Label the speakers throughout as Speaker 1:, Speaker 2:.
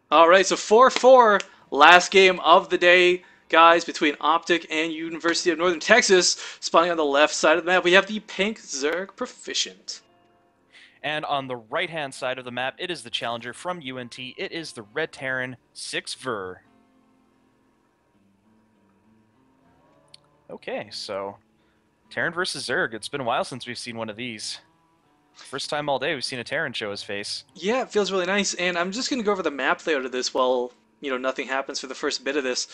Speaker 1: All right, so 4-4, last game of the day, guys, between Optik and University of Northern Texas. Spawning on the left side of the map, we have the pink Zerg Proficient.
Speaker 2: And on the right-hand side of the map, it is the challenger from UNT. It is the Red Terran 6 Ver. Okay, so Terran versus Zerg. It's been a while since we've seen one of these. First time all day we've seen a Terran show his face.
Speaker 1: Yeah, it feels really nice, and I'm just going to go over the map layout of this while, nothing happens for the first bit of this.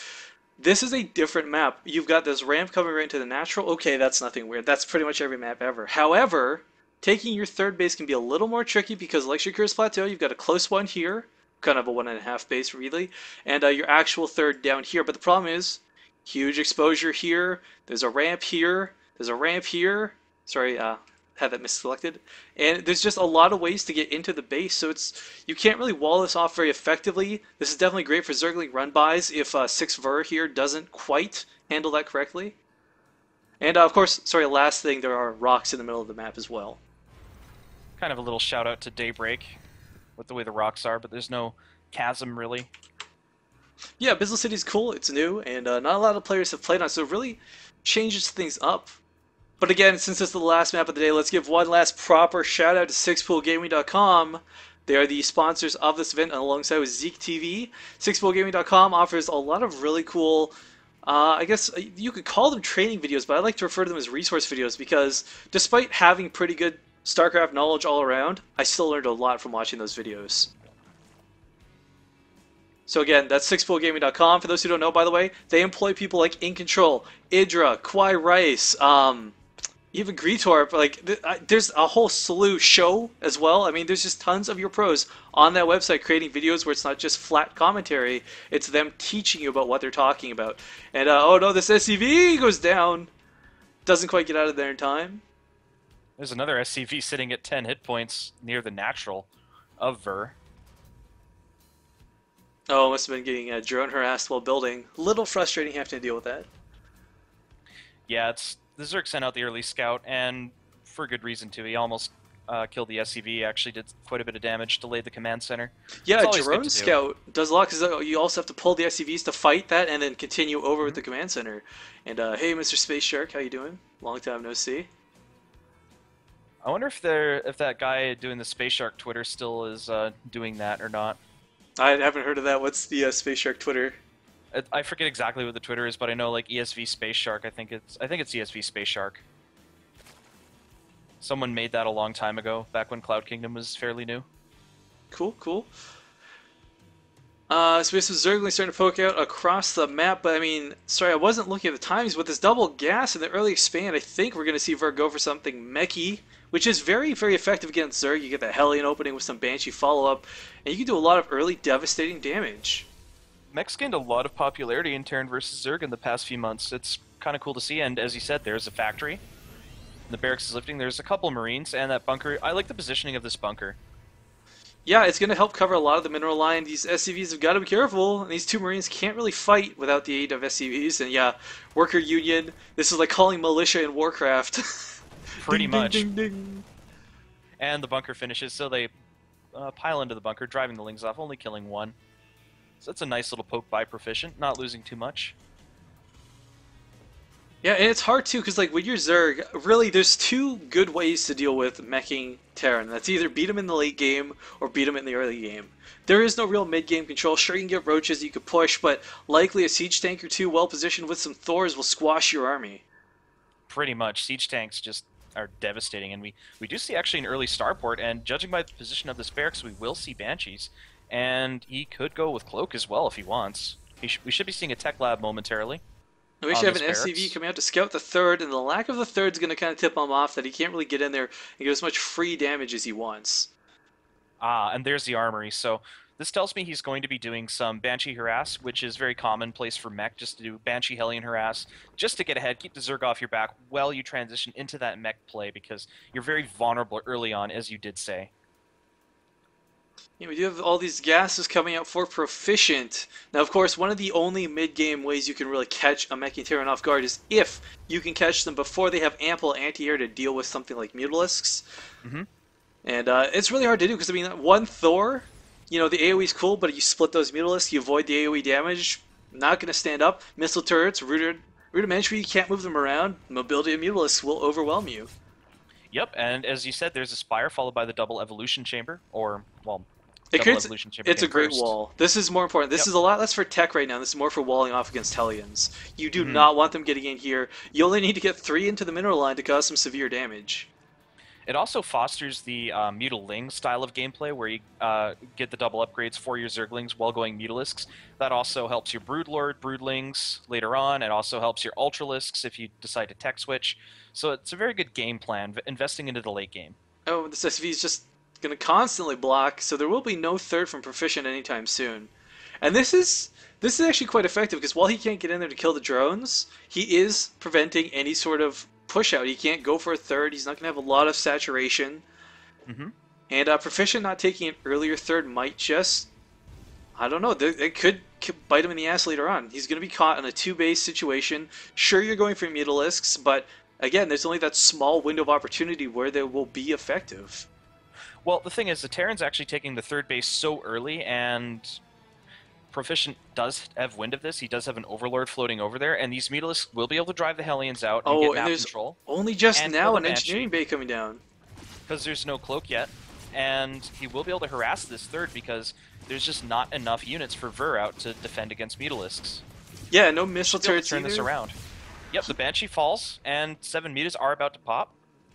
Speaker 1: This is a different map. You've got this ramp coming right into the natural. Okay, that's nothing weird. That's pretty much every map ever. However, taking your third base can be a little more tricky because, like Shakur's Plateau, you've got a close one here, kind of a 1.5 base, really, and your actual third down here. But the problem is, huge exposure here. There's a ramp here. There's a ramp here. Sorry, had that misselected. And there's just a lot of ways to get into the base, so you can't really wall this off very effectively. This is definitely great for Zergling run-bys if 6 Ver here doesn't quite handle that correctly. And of course, sorry, last thing, there are rocks in the middle of the map as well.
Speaker 2: Kind of a little shout out to Daybreak with the way the rocks are, but there's no chasm really.
Speaker 1: Yeah, Business City's cool, it's new, and not a lot of players have played on it, so it really changes things up. But again, since it's the last map of the day, let's give one last proper shout out to sixpoolgaming.com. They are the sponsors of this event alongside with Zeke TV. Sixpoolgaming.com offers a lot of really cool, I guess you could call them training videos, but I like to refer to them as resource videos because despite having pretty good StarCraft knowledge all around, I still learned a lot from watching those videos. So again, that's sixpoolgaming.com. For those who don't know, by the way, they employ people like In Control, Idra, Kwai Rice, even Greetorp. Like, there's a whole slew show as well. I mean, there's just tons of your pros on that website creating videos where it's not just flat commentary. It's them teaching you about what they're talking about. And, oh no, this SCV goes down. Doesn't quite get out of there in time.
Speaker 2: There's another SCV sitting at 10 hit points near the natural of Ver.
Speaker 1: Oh, must have been getting drone harassed while building. Little frustrating having to deal with that.
Speaker 2: Yeah, the Zerg sent out the early scout, and for good reason too. He almost killed the SCV, actually did quite a bit of damage, delayed the command center.
Speaker 1: Yeah, drone scout does a lot because you also have to pull the SCVs to fight that and then continue over with the command center. And hey, Mr. Space Shark, how you doing? Long time no see.
Speaker 2: I wonder if that guy doing the Space Shark Twitter still is doing that or not.
Speaker 1: I haven't heard of that. What's the Space Shark Twitter?
Speaker 2: I forget exactly what the Twitter is, but I know like ESV Space Shark. I think it's ESV Space Shark. Someone made that a long time ago, back when Cloud Kingdom was fairly new.
Speaker 1: Cool, cool. Space was Zergling starting to poke out across the map, but I mean, sorry, I wasn't looking at the times. With this double gas and the early expand, I think we're going to see Ver go for something mechy, which is very, very effective against Zerg. You get that Hellion opening with some Banshee follow-up, and you can do a lot of early devastating damage.
Speaker 2: Mech's gained a lot of popularity in Terran versus Zerg in the past few months. It's kind of cool to see, and as you said, there's a factory. The barracks is lifting. There's a couple Marines, and that bunker. I like the positioning of this bunker.
Speaker 1: Yeah, it's going to help cover a lot of the mineral line. These SCVs have got to be careful, and these two Marines can't really fight without the aid of SCVs. And yeah, Worker Union, this is like calling militia in Warcraft.
Speaker 2: Pretty
Speaker 1: ding,
Speaker 2: much.
Speaker 1: Ding, ding, ding.
Speaker 2: And the bunker finishes, so they pile into the bunker, driving the Lings off, only killing one. So that's a nice little poke by Proficient, not losing too much.
Speaker 1: Yeah, and it's hard too, because like with your Zerg, really there's two good ways to deal with meching Terran. That's either beat him in the late game or beat him in the early game. There is no real mid-game control. Sure, you can get roaches you could push, but likely a siege tank or two well positioned with some Thors will squash your army.
Speaker 2: Pretty much. Siege tanks just are devastating, and we do see actually an early starport, and judging by the position of this barracks, we will see Banshees. And he could go with Cloak as well if he wants. We should be seeing a tech lab momentarily.
Speaker 1: We actually have an SCV coming out to scout the third, and the lack of the third is going to kind of tip him off that he can't really get in there and get as much free damage as he wants.
Speaker 2: Ah, and there's the armory. So this tells me he's going to be doing some Banshee Harass, which is very commonplace for mech, just to do Banshee Hellion Harass, just to get ahead, keep the Zerg off your back while you transition into that mech play, because you're very vulnerable early on, as you did say.
Speaker 1: Yeah, we do have all these gases coming out for Proficient. Now, of course, one of the only mid-game ways you can really catch a Meching Terran off guard is if you can catch them before they have ample anti-air to deal with something like Mutalisks.
Speaker 2: Mm-hmm.
Speaker 1: And it's really hard to do because, I mean, one Thor you know, the AoE's cool, but you split those Mutalisks, you avoid the AoE damage. Not going to stand up. Missile turrets, rudimentary, you can't move them around. Mobility of Mutalisks will overwhelm you.
Speaker 2: Yep, and as you said, there's a Spire followed by the double evolution chamber, or, well,
Speaker 1: It
Speaker 2: double
Speaker 1: creates,
Speaker 2: evolution chamber
Speaker 1: it's a
Speaker 2: came
Speaker 1: great
Speaker 2: first.
Speaker 1: wall. This is more important. This
Speaker 2: Yep.
Speaker 1: is a lot less for tech right now. This is more for walling off against Hellions. You do
Speaker 2: Mhm.
Speaker 1: not want them getting in here. You only need to get 3 into the mineral line to cause some severe damage.
Speaker 2: It also fosters the Mutiling style of gameplay, where you get the double upgrades for your Zerglings while going Mutalisks. That also helps your Broodlord, Broodlings later on. It also helps your Ultralisks if you decide to tech switch. So it's a very good game plan, investing into the late game.
Speaker 1: Oh, this SV is just going to constantly block, so there will be no third from Proficient anytime soon. And this is actually quite effective because while he can't get in there to kill the drones, he is preventing any sort of push out. He can't go for a third. He's not going to have a lot of saturation.
Speaker 2: Mm-hmm.
Speaker 1: And Proficient not taking an earlier third might just, I don't know, it could bite him in the ass later on. He's going to be caught in a 2-base situation. Sure, you're going for Mutalisks, but again, there's only that small window of opportunity where they will be effective.
Speaker 2: Well, the thing is, the Terran's actually taking the third base so early, and Proficient does have wind of this. He does have an Overlord floating over there, and these Mutalisks will be able to drive the Hellions out and
Speaker 1: Oh,
Speaker 2: get
Speaker 1: and
Speaker 2: map
Speaker 1: there's
Speaker 2: control.
Speaker 1: only just
Speaker 2: and
Speaker 1: now
Speaker 2: kill
Speaker 1: an
Speaker 2: the
Speaker 1: engineering
Speaker 2: Banshee.
Speaker 1: bay coming down.
Speaker 2: Because there's no cloak yet, and he will be able to harass this third because there's just not enough units for Ver out to defend against Mutalisks.
Speaker 1: Yeah, no missile
Speaker 2: He'll be able
Speaker 1: turrets
Speaker 2: to turn this
Speaker 1: either.
Speaker 2: around. Yep, the Banshee falls, and 7 mutas are about to pop.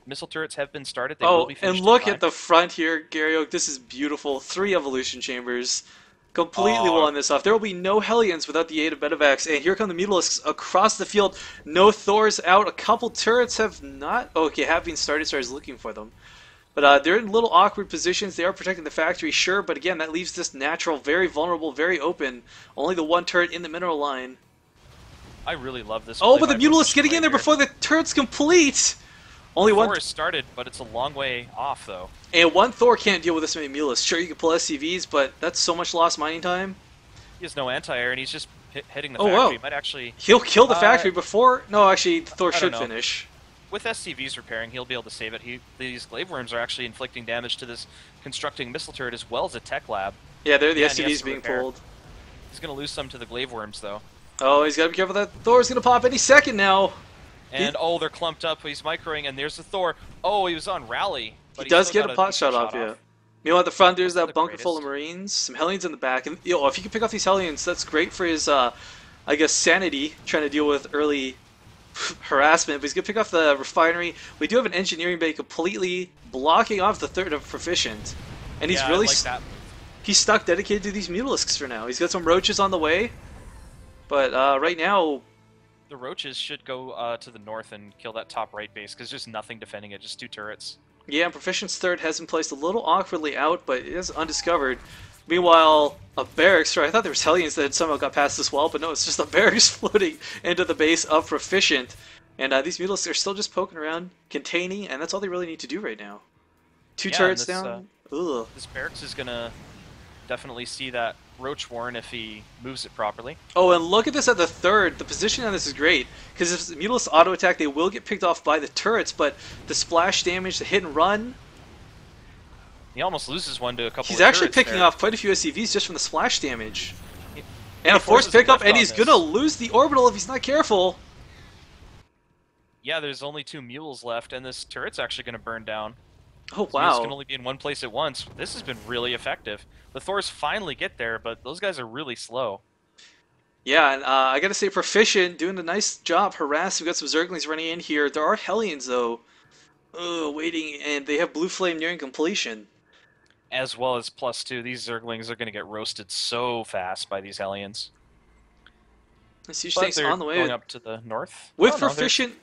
Speaker 2: Missile turrets have been started. They will
Speaker 1: Oh,
Speaker 2: be
Speaker 1: and
Speaker 2: finished
Speaker 1: look
Speaker 2: in
Speaker 1: at the front here, Garyoak. This is beautiful. 3 evolution chambers. Completely
Speaker 2: Oh,
Speaker 1: walling this off. There will be no Hellions without the aid of Medivacs. And here come the Mutalisks across the field. No Thors out. A couple turrets have not... Okay, have been started, so I was looking for them. But they're in little awkward positions. They are protecting the factory, sure. But again, that leaves this natural very vulnerable, very open. Only the 1 turret in the mineral line.
Speaker 2: I really love this.
Speaker 1: Oh,
Speaker 2: play
Speaker 1: but the
Speaker 2: by
Speaker 1: Mutalisk's
Speaker 2: Proficient
Speaker 1: getting
Speaker 2: right
Speaker 1: in there
Speaker 2: here.
Speaker 1: before the turret's complete. Only one...
Speaker 2: Thor is started, but it's a long way off, though.
Speaker 1: And 1 Thor can't deal with this many Mutalisks. Sure, you can pull SCVs, but that's so much lost mining time.
Speaker 2: He has no anti-air, and he's just hitting the
Speaker 1: Oh,
Speaker 2: factory.
Speaker 1: wow.
Speaker 2: He might actually...
Speaker 1: He'll kill the factory before... No, actually, Thor
Speaker 2: I don't
Speaker 1: should
Speaker 2: know.
Speaker 1: finish.
Speaker 2: With SCVs repairing, he'll be able to save it. These glaive worms are actually inflicting damage to this constructing missile turret as well as a tech lab.
Speaker 1: Yeah, they're the
Speaker 2: Yeah, and he has
Speaker 1: SCVs
Speaker 2: to
Speaker 1: being
Speaker 2: repair.
Speaker 1: pulled.
Speaker 2: He's going to lose some to the glaive worms, though.
Speaker 1: Oh, he's got to be careful that Thor's going to pop any second now.
Speaker 2: And, oh, they're clumped up. He's microing, and there's the Thor. Oh, he was on rally. But
Speaker 1: He does
Speaker 2: still
Speaker 1: get
Speaker 2: got
Speaker 1: a pot shot off, yeah. Meanwhile, at the front, there's that
Speaker 2: the
Speaker 1: bunker full of
Speaker 2: greatest.
Speaker 1: Marines, some Hellions in the back, and you know, if you can pick off these Hellions, that's great for his, I guess, sanity, trying to deal with early harassment. But he's going to pick off the refinery. We do have an engineering bay completely blocking off the third of Proficient. And he's
Speaker 2: Yeah,
Speaker 1: really
Speaker 2: I like that.
Speaker 1: he's stuck dedicated to these Mutalisks for now. He's got some roaches on the way, but right now,
Speaker 2: The roaches should go to the north and kill that top right base, because there's nothing defending it, just 2 turrets.
Speaker 1: yeah, and Proficient's third has been placed a little awkwardly out, but it is undiscovered. Meanwhile, a barracks, I thought there was Hellions that had somehow got past this wall, but no, it's just a barracks floating into the base of Proficient. And these Mutalisks are still just poking around, containing, and that's all they really need to do right now. 2
Speaker 2: Yeah,
Speaker 1: turrets
Speaker 2: and this,
Speaker 1: down. Ugh.
Speaker 2: This barracks is going to definitely see that roach warren if he moves it properly.
Speaker 1: Oh, and look at this at the third. The position on this is great, because if the Mutalisks auto-attack, they will get picked off by the turrets, but the splash damage, the hit and run,
Speaker 2: He almost loses one to a couple
Speaker 1: he's
Speaker 2: of
Speaker 1: actually
Speaker 2: turrets
Speaker 1: picking
Speaker 2: there.
Speaker 1: off quite a few SCVs just from the splash damage.
Speaker 2: He-
Speaker 1: And a
Speaker 2: he
Speaker 1: force
Speaker 2: forces a
Speaker 1: pickup,
Speaker 2: lift
Speaker 1: and
Speaker 2: on
Speaker 1: he's
Speaker 2: this.
Speaker 1: gonna lose the orbital if he's not careful.
Speaker 2: Yeah, there's only 2 mules left, and this turret's actually going to burn down.
Speaker 1: Oh,
Speaker 2: These mules can
Speaker 1: wow.
Speaker 2: only be in one place at once. This has been really effective. The Thors finally get there, but those guys are really slow.
Speaker 1: Yeah, and I gotta say, Proficient doing a nice job harassing. We've got some Zerglings running in here. There are Hellions, though, waiting, and they have Blue Flame nearing completion.
Speaker 2: As well as +2, these Zerglings are going to get roasted so fast by these Hellions.
Speaker 1: This huge
Speaker 2: But
Speaker 1: tank's
Speaker 2: they're
Speaker 1: on the way.
Speaker 2: going up to the north.
Speaker 1: With
Speaker 2: Oh, no,
Speaker 1: Proficient,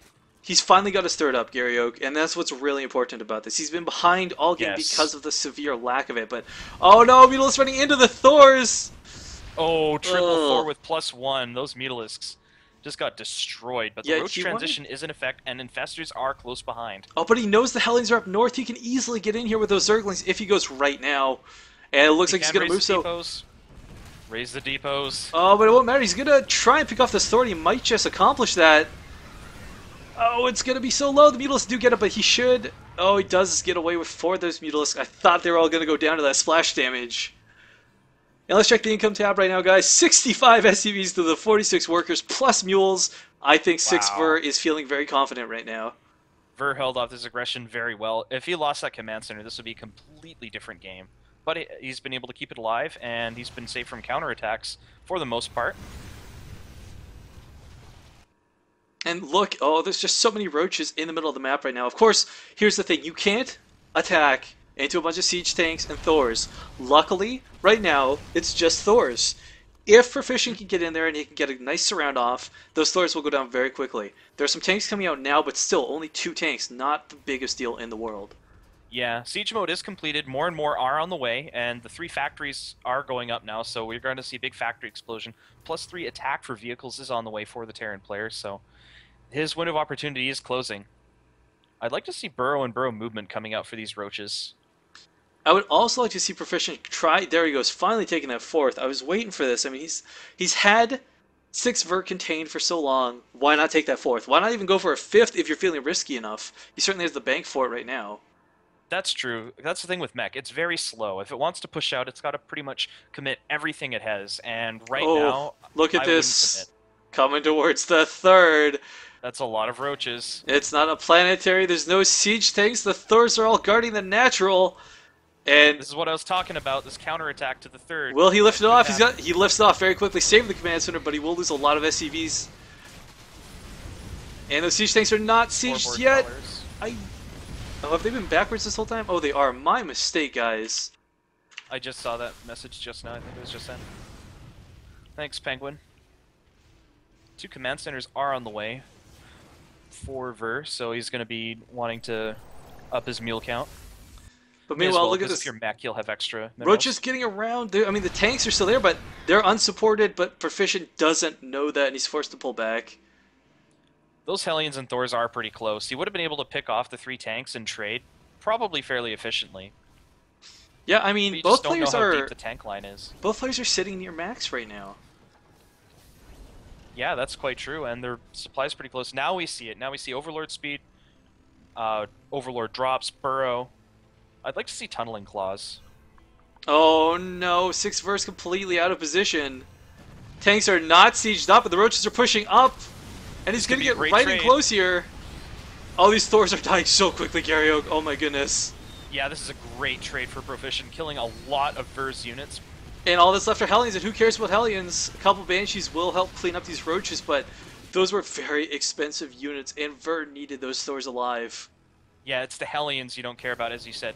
Speaker 1: he's finally got his third up, Garyoak, and that's what's really important about this. He's been behind all game
Speaker 2: Yes.
Speaker 1: because of the severe lack of it, but... Oh no, Mutalisks running into the Thors!
Speaker 2: Oh, triple
Speaker 1: Ugh.
Speaker 2: Thor with +1. Those Mutalisks just got destroyed. But the
Speaker 1: Yeah,
Speaker 2: Roach
Speaker 1: he wanted-
Speaker 2: transition is in effect, and Infestors are close behind.
Speaker 1: Oh, but he knows the Hellions are up north. He can easily get in here with those Zerglings if he goes right now. And it looks like he's
Speaker 2: can
Speaker 1: gonna move
Speaker 2: raise the
Speaker 1: so...
Speaker 2: depots. Raise the depots.
Speaker 1: Oh, but it won't matter. He's gonna try and pick off this Thor. He might just accomplish that. Oh, it's gonna be so low. The Mutalisks do get it, but he should... Oh, he does get away with 4 of those Mutalisks. I thought they were all gonna go down to that splash damage. And let's check the income tab right now, guys. 65 SCVs to the 46 workers plus mules. I think Six Ver
Speaker 2: Wow.
Speaker 1: is feeling very confident right now.
Speaker 2: Ver held off his aggression very well. If he lost that command center, this would be a completely different game. But he's been able to keep it alive, and he's been safe from counterattacks for the most part.
Speaker 1: And look, oh, there's just so many roaches in the middle of the map right now. Of course, here's the thing. You can't attack into a bunch of siege tanks and Thors. Luckily, right now, it's just Thors. If Proficient can get in there and he can get a nice surround off, those Thors will go down very quickly. There's some tanks coming out now, but still, only 2 tanks. Not the biggest deal in the world.
Speaker 2: Yeah, siege mode is completed. More and more are on the way, and the 3 factories are going up now, so we're going to see a big factory explosion. Plus 3 attack for vehicles is on the way for the Terran players, so his window of opportunity is closing. I'd like to see burrow and burrow movement coming out for these roaches.
Speaker 1: I would also like to see Proficient try. There he goes, finally taking that 4th. I was waiting for this. I mean, he's had 6 vert contained for so long. Why not take that 4th? Why not even go for a 5th if you're feeling risky enough? He certainly has the bank for it right now.
Speaker 2: That's true. That's the thing with mech. It's very slow. If it wants to push out, it's got to pretty much commit everything it has. And right now,
Speaker 1: look at
Speaker 2: I wouldn't
Speaker 1: this.
Speaker 2: commit.
Speaker 1: Coming towards the 3rd.
Speaker 2: That's a lot of roaches.
Speaker 1: It's not a planetary. There's no siege tanks. The Thors are all guarding the natural. And
Speaker 2: This is what I was talking about, this counterattack to the 3rd.
Speaker 1: will he lift it off? He lifts it off very quickly, saving the command center, but he will lose a lot of SCVs. And those siege tanks are not sieged yet. Oh, have they been backwards this whole time? Oh, they are. My mistake, guys.
Speaker 2: I just saw that message just now. I think it was just sent. Thanks, Penguin. 2 command centers are on the way for Ver, so he's going to be wanting to up his mule count.
Speaker 1: But meanwhile, look at
Speaker 2: If
Speaker 1: this.
Speaker 2: you're mech, you'll have extra minerals.
Speaker 1: Roach is getting around. I mean, the tanks are still there, but they're unsupported. But Proficient doesn't know that, and he's forced to pull back.
Speaker 2: Those Hellions and Thors are pretty close. He would have been able to pick off the 3 tanks and trade, probably fairly efficiently.
Speaker 1: Yeah, I
Speaker 2: But
Speaker 1: mean,
Speaker 2: you
Speaker 1: both
Speaker 2: just don't know
Speaker 1: players
Speaker 2: how
Speaker 1: are
Speaker 2: deep the tank line is.
Speaker 1: both players are sitting near max right now.
Speaker 2: Yeah, that's quite true, and their supply's pretty close. Now we see it. Now we see Overlord speed, Overlord drops, burrow. I'd like to see tunneling claws.
Speaker 1: Oh no, 6 verse completely out of position. Tanks are not sieged up, but the roaches are pushing up. And he's going to get right in close here. All these Thors are dying so quickly, Garyoak. Oh my goodness.
Speaker 2: Yeah, this is a great trade for Proficient, killing a lot of Ver's units.
Speaker 1: And all that's left are Hellions, and who cares about Hellions? A couple Banshees will help clean up these roaches, but those were very expensive units, and Ver needed those Thors alive.
Speaker 2: Yeah, it's the Hellions you don't care about, as you said.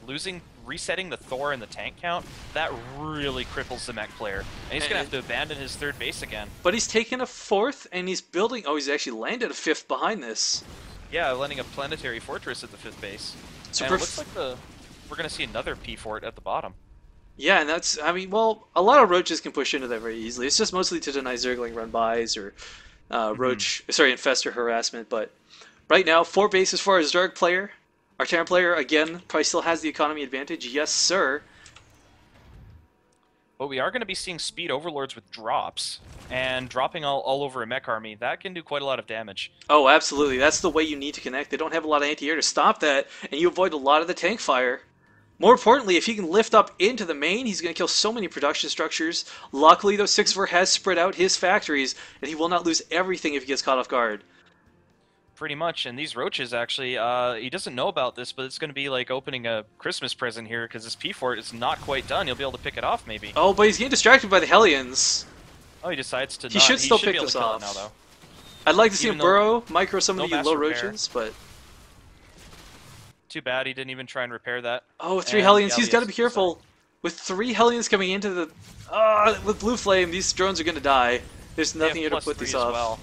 Speaker 2: Resetting the Thor and the tank count, that really cripples the mech player. And he's going to have to abandon his 3rd base again.
Speaker 1: But he's taken a 4th, and he's building... Oh, he's actually landed a 5th behind this.
Speaker 2: Yeah, landing a planetary fortress at the 5th base.
Speaker 1: So
Speaker 2: and it looks like we're going to see another P fort at the bottom.
Speaker 1: Yeah, and that's... I mean, well, a lot of roaches can push into that very easily. It's just mostly to deny Zergling run-bys or infestor harassment. But right now, 4 bases for our Zerg player. Our Terran player, again, probably still has the economy advantage. Yes, sir.
Speaker 2: But we are going to be seeing speed overlords with drops, and dropping all over a mech army. That can do quite a lot of damage.
Speaker 1: Oh, absolutely. That's the way you need to connect. They don't have a lot of anti-air to stop that, and you avoid a lot of the tank fire. More importantly, if he can lift up into the main, he's going to kill so many production structures. Luckily, though, 6-4 has spread out his factories, and he will not lose everything if he gets caught off guard.
Speaker 2: Pretty much, and these roaches actually, he doesn't know about this, but it's going to be like opening a Christmas present here, because this P-Fort is not quite done. You'll be able to pick it off, maybe.
Speaker 1: Oh, but he's getting distracted by the Hellions.
Speaker 2: Oh, he decides to
Speaker 1: He should still pick this off.
Speaker 2: Now, though.
Speaker 1: I'd like to see him burrow, micro some of the low
Speaker 2: repair.
Speaker 1: roaches, but...
Speaker 2: Too bad he didn't even try and repair that.
Speaker 1: Oh, 3 Hellions. He's got to be careful. With 3 Hellions coming into the... with Blue Flame, these drones are going to die. There's nothing here to put these off.
Speaker 2: Well.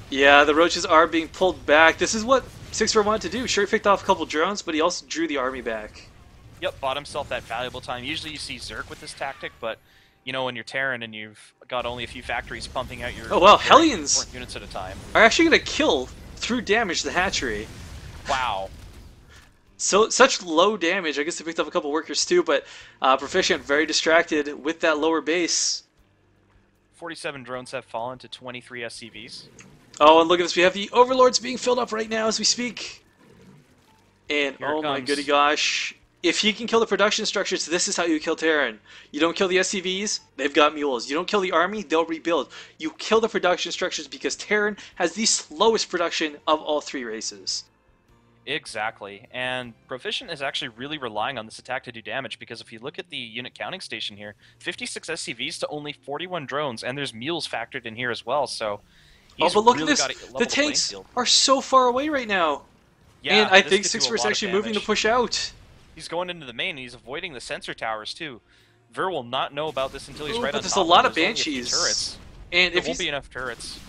Speaker 1: Yeah, the roaches are being pulled back. This is what 6-4 wanted to do. Sure, he picked off a couple drones, but he also drew the army back.
Speaker 2: Yep, bought himself that valuable time. Usually you see Zerg with this tactic, but you know when you're Terran and you've got only a few factories pumping out your
Speaker 1: oh wow, Hellions
Speaker 2: units at a time
Speaker 1: are actually going to kill through damage the hatchery.
Speaker 2: Wow.
Speaker 1: So such low damage. I guess they picked up a couple workers too, but Proficient very distracted with that lower base.
Speaker 2: 47 drones have fallen to 23 SCVs.
Speaker 1: Oh, and look at this. We have the Overlords being filled up right now as we speak. And
Speaker 2: Here
Speaker 1: oh my goody gosh. If he can kill the production structures, this is how you kill Terran. You don't kill the SCVs, they've got mules. You don't kill the army, they'll rebuild. You kill the production structures because Terran has the slowest production of all three races.
Speaker 2: Exactly, and Proficient is actually really relying on this attack to do damage, because if you look at the unit counting station here, 56 SCVs to only 41 drones, and there's mules factored in here as well, so he's
Speaker 1: but look
Speaker 2: really
Speaker 1: at
Speaker 2: got
Speaker 1: this!
Speaker 2: to level
Speaker 1: The
Speaker 2: the playing
Speaker 1: tanks
Speaker 2: field.
Speaker 1: are so far away right now.
Speaker 2: Yeah,
Speaker 1: and I
Speaker 2: this
Speaker 1: think
Speaker 2: could do a
Speaker 1: 6
Speaker 2: lot
Speaker 1: is
Speaker 2: of
Speaker 1: actually moving to
Speaker 2: damage.
Speaker 1: push out.
Speaker 2: He's going into the main, and he's avoiding the sensor towers too. Ver will not know about this until he's
Speaker 1: Ooh,
Speaker 2: right
Speaker 1: but
Speaker 2: on
Speaker 1: there's
Speaker 2: top
Speaker 1: a lot
Speaker 2: him.
Speaker 1: of
Speaker 2: There's only a few
Speaker 1: Banshees.
Speaker 2: turrets.
Speaker 1: And
Speaker 2: There
Speaker 1: if
Speaker 2: won't be enough turrets.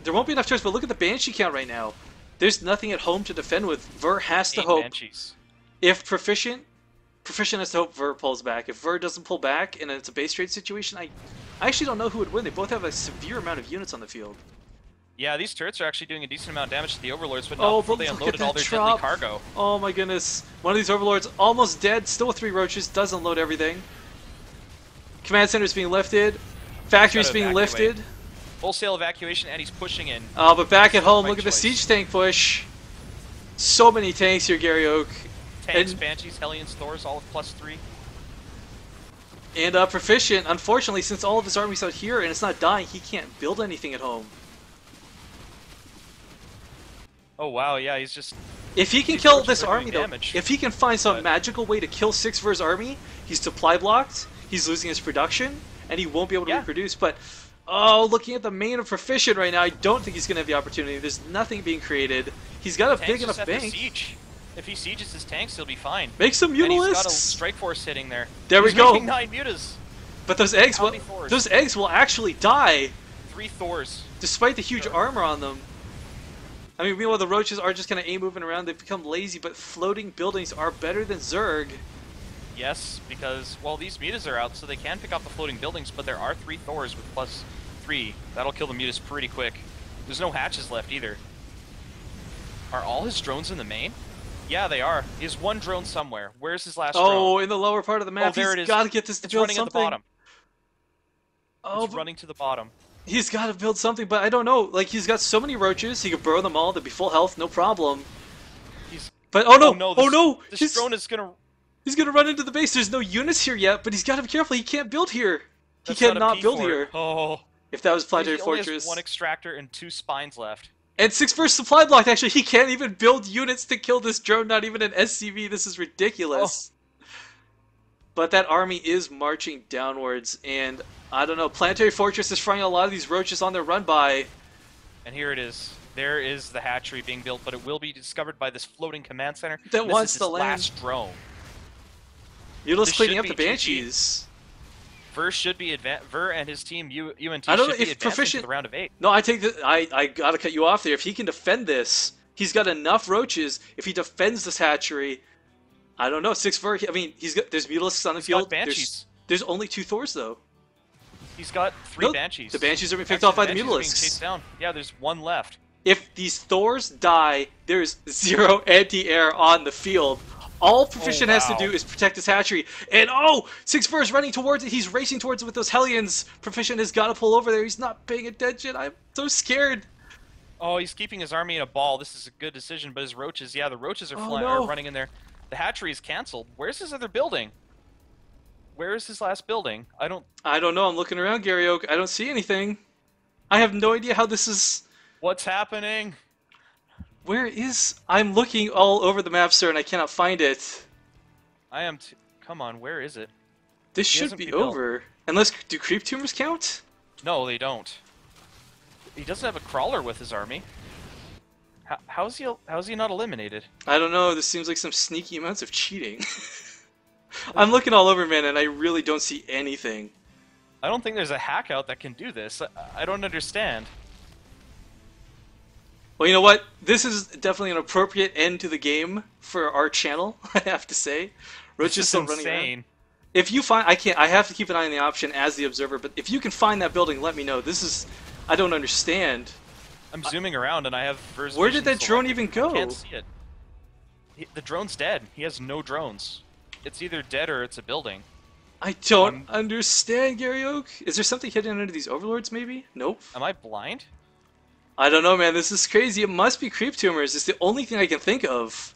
Speaker 1: there won't be enough turrets, but look at the Banshee count right now. There's nothing at home to defend with. Ver has to
Speaker 2: 8
Speaker 1: hope.
Speaker 2: Banshees.
Speaker 1: If Proficient has to hope Ver pulls back. If Ver doesn't pull back and it's a base trade situation, I actually don't know who would win. They both have a severe amount of units on the field.
Speaker 2: Yeah, these turrets are actually doing a decent amount of damage to the Overlords, but
Speaker 1: Oh,
Speaker 2: not before
Speaker 1: but
Speaker 2: they
Speaker 1: look
Speaker 2: unloaded
Speaker 1: at
Speaker 2: all
Speaker 1: that
Speaker 2: their
Speaker 1: drop.
Speaker 2: deadly cargo.
Speaker 1: Oh my goodness. One of these Overlords almost dead, still with 3 roaches, does unload everything. Command center's being lifted. Factory's
Speaker 2: Gotta
Speaker 1: being
Speaker 2: evacuate.
Speaker 1: lifted.
Speaker 2: Wholesale evacuation, and he's pushing in.
Speaker 1: Oh, but back at home,
Speaker 2: Right
Speaker 1: look at the
Speaker 2: choice.
Speaker 1: siege tank push. So many tanks here, Garyoak.
Speaker 2: Tanks,
Speaker 1: And-
Speaker 2: Banshees, Hellions, Thors, all of +3.
Speaker 1: And Proficient, unfortunately, since all of his army's out here and it's not dying, he can't build anything at home.
Speaker 2: Oh wow, yeah, he's just...
Speaker 1: If he can
Speaker 2: These
Speaker 1: kill
Speaker 2: roaches
Speaker 1: this
Speaker 2: are doing
Speaker 1: army, though,
Speaker 2: damage.
Speaker 1: if he can find some
Speaker 2: But-
Speaker 1: magical way to kill 6 Ver's army, he's supply blocked, he's losing his production, and he won't be able to
Speaker 2: Yeah.
Speaker 1: reproduce. But, oh, looking at the main of Proficient right now, I don't think he's going to have the opportunity. There's nothing being created. He's got a
Speaker 2: Tanks
Speaker 1: big
Speaker 2: just
Speaker 1: enough
Speaker 2: have to
Speaker 1: bank.
Speaker 2: siege. If he sieges his tanks, he'll be fine.
Speaker 1: Make some
Speaker 2: And he's got a
Speaker 1: mutalisks!
Speaker 2: strike force hitting there.
Speaker 1: There we
Speaker 2: He's
Speaker 1: go.
Speaker 2: making 9 mutas.
Speaker 1: But those eggs,
Speaker 2: How
Speaker 1: will,
Speaker 2: many Thors?
Speaker 1: those eggs will actually die,
Speaker 2: 3 Thors.
Speaker 1: despite the huge
Speaker 2: Sure.
Speaker 1: armor on them. I mean, meanwhile, the roaches are just kind of moving around. They've become lazy, but floating buildings are better than Zerg.
Speaker 2: Yes, because, well, these mutas are out, so they can pick up the floating buildings, but there are 3 Thors with +3. That'll kill the mutas pretty quick. There's no hatches left either. Are all his drones in the main? Yeah, they are. He has 1 drone somewhere. Where's his last
Speaker 1: Oh,
Speaker 2: drone?
Speaker 1: in the lower part of the map,
Speaker 2: there
Speaker 1: he's
Speaker 2: it is.
Speaker 1: got to get this to
Speaker 2: It's
Speaker 1: build
Speaker 2: running
Speaker 1: something.
Speaker 2: at the bottom.
Speaker 1: Oh,
Speaker 2: It's running to the bottom.
Speaker 1: he's got to build something, but I don't know. Like, he's got so many roaches, he could burrow them all, they'd be full health, no problem.
Speaker 2: He's...
Speaker 1: But oh no,
Speaker 2: Oh no, this
Speaker 1: he's
Speaker 2: drone is gonna...
Speaker 1: he's gonna run into the base. There's no units here yet, but he's got to be careful. He can't build here. He
Speaker 2: That's not a
Speaker 1: cannot
Speaker 2: P
Speaker 1: build
Speaker 2: fort.
Speaker 1: here.
Speaker 2: Oh.
Speaker 1: If that was
Speaker 2: He
Speaker 1: Planetary
Speaker 2: only has
Speaker 1: Fortress.
Speaker 2: 1 extractor and 2 spines left.
Speaker 1: And 6 first supply blocked, actually. He can't even build units to kill this drone, not even an SCV. This is ridiculous. But that army is marching downwards, and I don't know. Planetary Fortress is frying a lot of these roaches on their run by.
Speaker 2: And here it is. There is the hatchery being built, but it will be discovered by this floating command center.
Speaker 1: That
Speaker 2: This
Speaker 1: wants
Speaker 2: is
Speaker 1: to
Speaker 2: his
Speaker 1: land.
Speaker 2: last drone.
Speaker 1: Mutila's
Speaker 2: This
Speaker 1: cleaning
Speaker 2: should
Speaker 1: up the
Speaker 2: be GG.
Speaker 1: Banshees.
Speaker 2: Ver should be Ver and his team UNT
Speaker 1: I don't know
Speaker 2: should be
Speaker 1: if
Speaker 2: advancing
Speaker 1: Proficient-
Speaker 2: to the round of 8.
Speaker 1: No, I take the. I gotta cut you off there. If he can defend this, he's got enough roaches. If he defends this hatchery, I don't know. 6 Ver. I mean, he's got. There's Mutilisks on the
Speaker 2: He's
Speaker 1: field.
Speaker 2: got Banshees.
Speaker 1: There's only 2 Thors though.
Speaker 2: He's got 3
Speaker 1: No,
Speaker 2: Banshees.
Speaker 1: the Banshees are being picked
Speaker 2: Actually,
Speaker 1: off by the
Speaker 2: Banshees are being
Speaker 1: Mutilisks.
Speaker 2: chased down. Yeah, there's 1 left.
Speaker 1: If these Thors die, there's 0 anti-air on the field. All Proficient has to
Speaker 2: wow.
Speaker 1: do is protect his hatchery. And oh, 6 Ver is running towards it. He's racing towards it with those Hellions. Proficient has got to pull over there. He's not paying attention. I'm so scared.
Speaker 2: Oh, he's keeping his army in a ball. This is a good decision, but his roaches, yeah, the roaches are,
Speaker 1: Oh,
Speaker 2: are
Speaker 1: no.
Speaker 2: running in there. The hatchery is canceled. Where's his other building? Where is his last building? I don't...
Speaker 1: know. I'm looking around, Garyoak. I don't see anything. I have no idea how this is...
Speaker 2: What's happening?
Speaker 1: Where is... I'm looking all over the map, sir, and I cannot find it.
Speaker 2: I am... Come on, where is it?
Speaker 1: This
Speaker 2: He
Speaker 1: should
Speaker 2: hasn't
Speaker 1: be
Speaker 2: rebuilt.
Speaker 1: over. Unless... Do creep tumors count?
Speaker 2: No, they don't. He doesn't have a crawler with his army. How's he not eliminated?
Speaker 1: I don't know. This seems like some sneaky amounts of cheating. I'm looking all over, man, and I really don't see anything.
Speaker 2: I don't think there's a hack out that can do this. I don't understand.
Speaker 1: Well, you know what? This is definitely an appropriate end to the game for our channel, I have to say. Roach
Speaker 2: This
Speaker 1: is
Speaker 2: is
Speaker 1: still running around.
Speaker 2: insane.
Speaker 1: If you find... I have to keep an eye on the option as the observer, but if you can find that building, let me know. This is... I don't understand.
Speaker 2: I'm zooming around and I have Ver's
Speaker 1: Where did
Speaker 2: vision
Speaker 1: that drone
Speaker 2: selected.
Speaker 1: even go?
Speaker 2: I can't see it. The drone's dead. He has no drones. It's either dead or it's a building.
Speaker 1: I don't understand, Garyoak. Is there something hidden under these overlords, maybe? Nope.
Speaker 2: Am I blind?
Speaker 1: I don't know, man. This is crazy. It must be creep tumors. It's the only thing I can think of.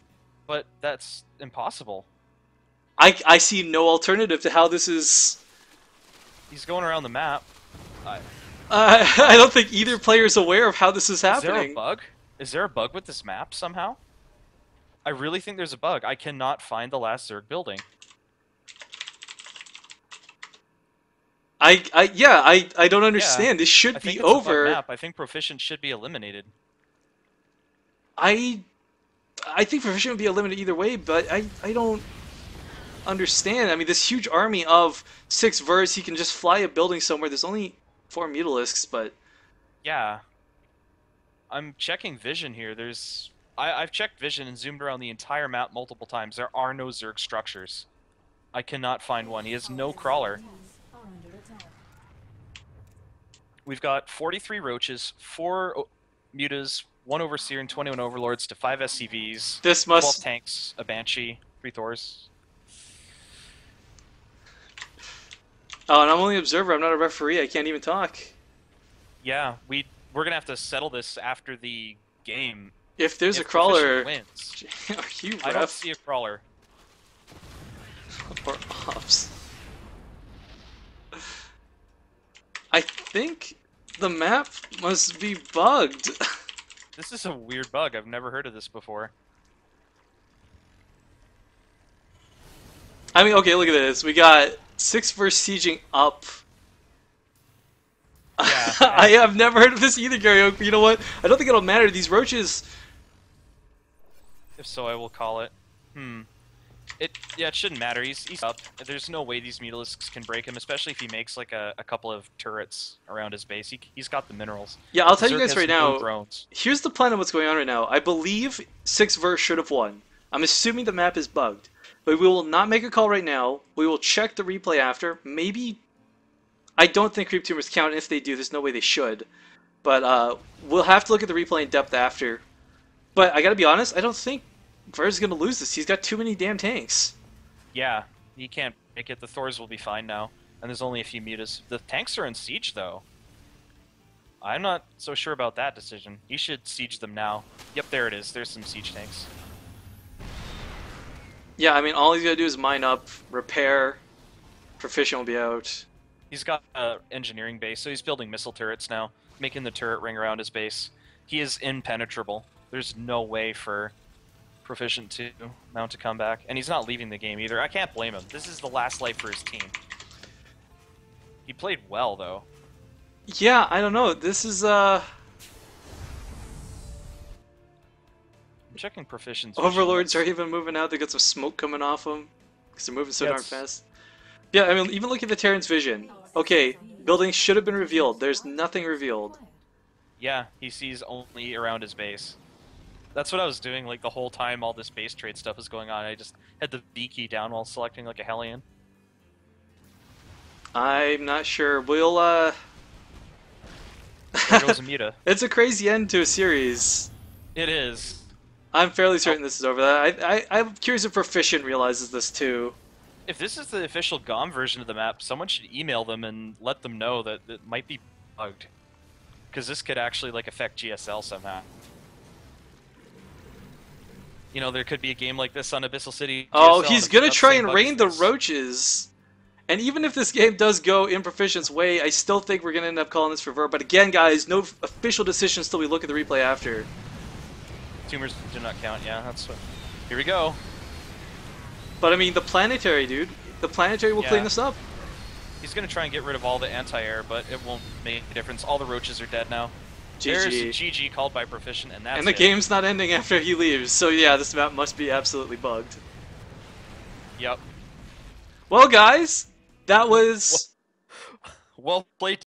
Speaker 2: But that's impossible.
Speaker 1: I see no alternative to how this is.
Speaker 2: He's going around the map. I,
Speaker 1: I don't think either player is aware of how this is
Speaker 2: is there a
Speaker 1: happening.
Speaker 2: bug? Is there a bug with this map somehow? I really think there's a bug. I cannot find the last Zerg building.
Speaker 1: I don't
Speaker 2: Yeah,
Speaker 1: understand. This
Speaker 2: I
Speaker 1: should
Speaker 2: think
Speaker 1: be
Speaker 2: it's a bug
Speaker 1: over.
Speaker 2: map. I think Proficient should be eliminated.
Speaker 1: I I think Proficient would be eliminated either way, but I don't understand. I mean, this huge army of 6 Verts, he can just fly a building somewhere. There's only 4 Mutalisks, but
Speaker 2: Yeah, I'm checking vision here. I've checked vision and zoomed around the entire map multiple times. There are no Zerg structures. I cannot find one. He has no crawler. We've got 43 roaches, 4 mutas, 1 overseer, and 21 overlords to 5 SCVs,
Speaker 1: this
Speaker 2: 12
Speaker 1: must.
Speaker 2: tanks, a banshee, 3 Thors.
Speaker 1: Oh, and I'm only an observer. I'm not a referee. I can't even talk.
Speaker 2: Yeah, we're gonna have to settle this after the game.
Speaker 1: If there's a
Speaker 2: If Proficient
Speaker 1: crawler,
Speaker 2: wins.
Speaker 1: are you
Speaker 2: I don't
Speaker 1: ref
Speaker 2: see a crawler.
Speaker 1: or ops? I think the map must be bugged.
Speaker 2: This is a weird bug. I've never heard of this before.
Speaker 1: I mean, okay, look at this. We got 6 Verts sieging up.
Speaker 2: Yeah,
Speaker 1: I have never heard of this either, Garyoak, but you know what? I don't think it'll matter. These roaches.
Speaker 2: If so, I will call it. Yeah, it shouldn't matter. He's up. There's no way these Mutalisks can break him, especially if he makes like a couple of turrets around his base. He's got the minerals.
Speaker 1: Yeah, I'll tell you
Speaker 2: Zerg
Speaker 1: guys
Speaker 2: has
Speaker 1: right
Speaker 2: no
Speaker 1: now.
Speaker 2: drones.
Speaker 1: Here's the plan of what's going on right now. I believe 6 Verts should have won. I'm assuming the map is bugged. But we will not make a call right now. We will check the replay after. Maybe. I don't think creep tumors count. If they do, there's no way they should. But we'll have to look at the replay in depth after. But I gotta be honest, I don't think Verts is gonna lose this. He's got too many damn tanks.
Speaker 2: Yeah, he can't make it. The Thors will be fine now, and there's only a few mutas. The tanks are in siege though. I'm not so sure about that decision. He should siege them now. Yep, there it is. There's some siege tanks.
Speaker 1: Yeah, I mean, all he's gotta do is mine up, repair. Proficient will be out.
Speaker 2: He's got an engineering base, so he's building missile turrets now, making the turret ring around his base. He is impenetrable. There's no way for Proficient to mount a comeback, and he's not leaving the game either. I can't blame him. This is the last life for his team. He played well, though.
Speaker 1: Yeah, I don't know. This is
Speaker 2: I'm checking Proficient's vision.
Speaker 1: Overlords are even moving out. They got some smoke coming off them because they're moving so
Speaker 2: Yeah,
Speaker 1: darn fast. Yeah, I mean, even look at the Terran's vision. Okay, buildings should have been revealed. There's nothing revealed.
Speaker 2: Yeah, he sees only around his base. That's what I was doing like the whole time all this base trade stuff was going on. I just had the V key down while selecting like a Hellion.
Speaker 1: I'm not sure. We'll,
Speaker 2: There goes a Muta.
Speaker 1: It's a crazy end to a series.
Speaker 2: It is.
Speaker 1: I'm fairly certain this is over. I'm curious if Proficient realizes this too.
Speaker 2: If this is the official GOM version of the map, someone should email them and let them know that it might be bugged. Because this could actually like affect GSL somehow. You know, there could be a game like this on Abyssal City.
Speaker 1: Oh,
Speaker 2: GSL,
Speaker 1: he's
Speaker 2: and
Speaker 1: gonna
Speaker 2: it's
Speaker 1: try
Speaker 2: not
Speaker 1: and
Speaker 2: same
Speaker 1: rain the
Speaker 2: bug as this.
Speaker 1: roaches. And even if this game does go in Proficient's way, I still think we're gonna end up calling this for Vert. But again, guys, no official decisions till we look at the replay after.
Speaker 2: Tumors do not count, yeah, that's what... Here we go.
Speaker 1: But I mean, the planetary, dude. The planetary will clean
Speaker 2: Yeah.
Speaker 1: this up.
Speaker 2: He's gonna try and get rid of all the anti-air, but it won't make a difference. All the roaches are dead now. There's
Speaker 1: GG.
Speaker 2: GG called by Proficient, and that's
Speaker 1: And the
Speaker 2: it.
Speaker 1: game's not ending after he leaves. So yeah, this map must be absolutely bugged.
Speaker 2: Yep.
Speaker 1: Well, guys, that was...
Speaker 2: Well played.